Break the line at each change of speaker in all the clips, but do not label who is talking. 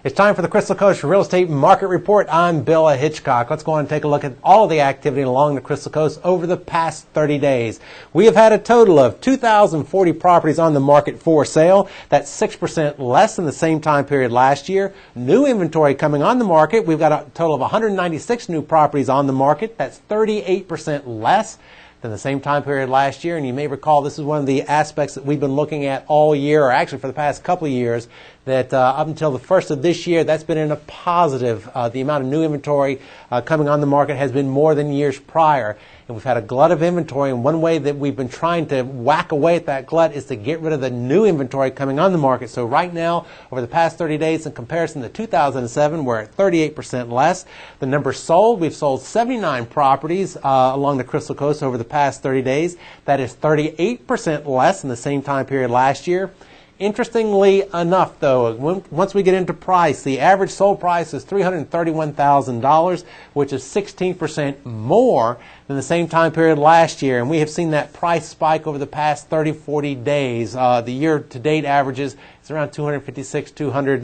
It's time for the Crystal Coast Real Estate Market Report. I'm Bill Hitchcock. Let's go on and take a look at all of the activity along the Crystal Coast over the past 30 days. We have had a total of 2,040 properties on the market for sale. That's 6% less than the same time period last year. New inventory coming on the market. We've got a total of 196 new properties on the market. That's 38% less than the same time period last year. And you may recall this is one of the aspects that we've been looking at all year, or actually for the past couple of years, that up until the first of this year, that's been in a positive. The amount of new inventory coming on the market has been more than years prior. And we've had a glut of inventory, and one way that we've been trying to whack away at that glut is to get rid of the new inventory coming on the market. So right now, over the past 30 days, in comparison to 2007, we're at 38% less. The number sold, we've sold 79 properties along the Crystal Coast over the past 30 days. That is 38% less than the same time period last year. Interestingly enough, though, once we get into price, the average sold price is $331,000, which is 16% more than the same time period last year. And we have seen that price spike over the past 30, 40 days. The year-to-date averages is around $256,000,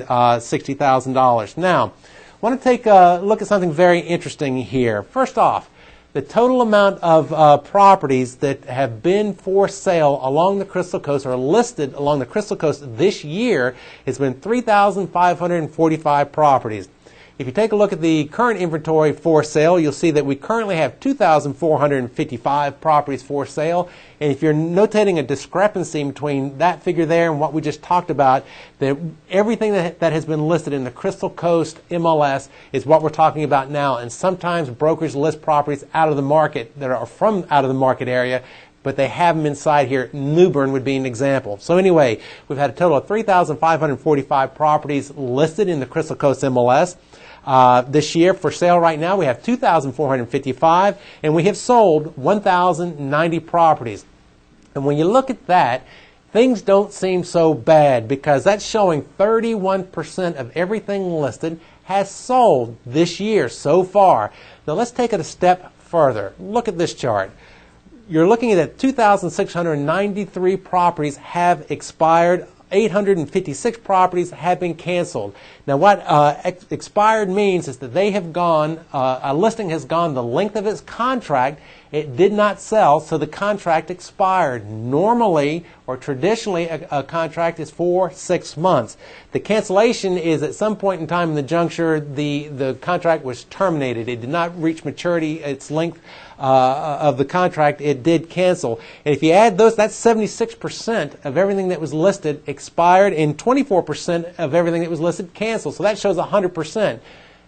$260,000. Now, I want to take a look at something very interesting here. First off, the total amount of properties that have been for sale along the Crystal Coast or listed along the Crystal Coast this year has been 3,545 properties. If you take a look at the current inventory for sale, you'll see that we currently have 2,455 properties for sale. And if you're notating a discrepancy between that figure there and what we just talked about, that everything that has been listed in the Crystal Coast MLS is what we're talking about now. And sometimes brokers list properties out of the market that are from out of the market area, but they have them inside here. New Bern would be an example. So anyway, we've had a total of 3,545 properties listed in the Crystal Coast MLS. This year for sale right now we have 2,455, and we have sold 1,090 properties. And when you look at that, things don't seem so bad, because that's showing 31% of everything listed has sold this year so far. Now let's take it a step further. Look at this chart. You're looking at 2,693 properties have expired. 856 properties have been canceled. Now what expired means is that they have gone, a listing has gone the length of its contract, it did not sell, so the contract expired. Normally, or traditionally, a contract is for 6 months. The cancellation is at some point in time in the juncture, the contract was terminated. It did not reach maturity, its length of the contract, it did cancel. And if you add those, that's 76% of everything that was listed expired, and 24% of everything that was listed canceled. So that shows 100%.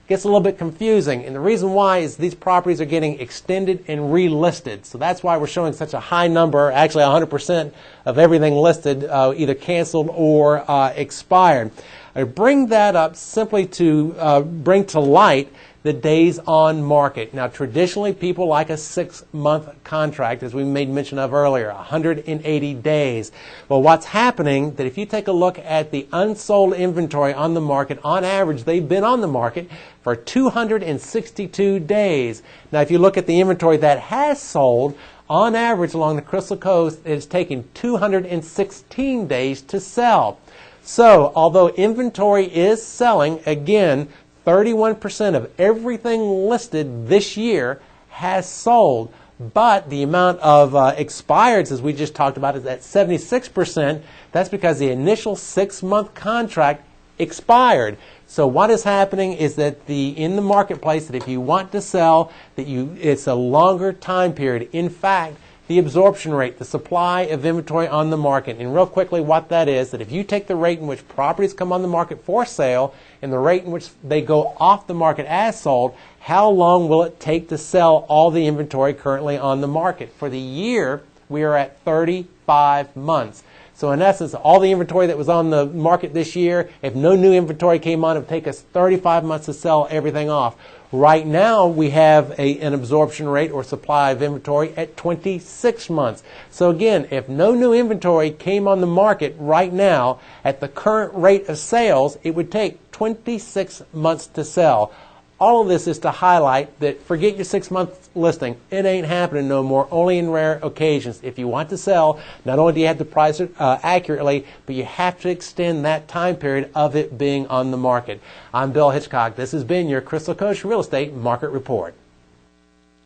Gets a little bit confusing, and the reason why is these properties are getting extended and relisted. So that's why we're showing such a high number, actually 100% of everything listed either canceled or expired. I bring that up simply to bring to light the days on market. Now traditionally people like a 6-month contract, as we made mention of earlier, 180 days. Well, what's happening, that if you take a look at the unsold inventory on the market, on average they've been on the market for 262 days. Now if you look at the inventory that has sold, on average along the Crystal Coast, it's taken 216 days to sell. So although inventory is selling, again, 31% of everything listed this year has sold, but the amount of expireds, as we just talked about, is at 76%. That's because the initial 6-month contract expired. So what is happening is that in the marketplace, that if you want to sell, it's a longer time period. In fact, the absorption rate, the supply of inventory on the market. And real quickly what that is, that if you take the rate in which properties come on the market for sale and the rate in which they go off the market as sold, how long will it take to sell all the inventory currently on the market? For the year, we are at 35 months. So in essence, all the inventory that was on the market this year, if no new inventory came on, it would take us 35 months to sell everything off. Right now, we have an absorption rate or supply of inventory at 26 months. So again, if no new inventory came on the market right now, at the current rate of sales, it would take 26 months to sell. All of this is to highlight that forget your 6 months listing. It ain't happening no more, only in rare occasions. If you want to sell, not only do you have to price it accurately, but you have to extend that time period of it being on the market. I'm Bill Hitchcock. This has been your Crystal Coast Real Estate Market Report.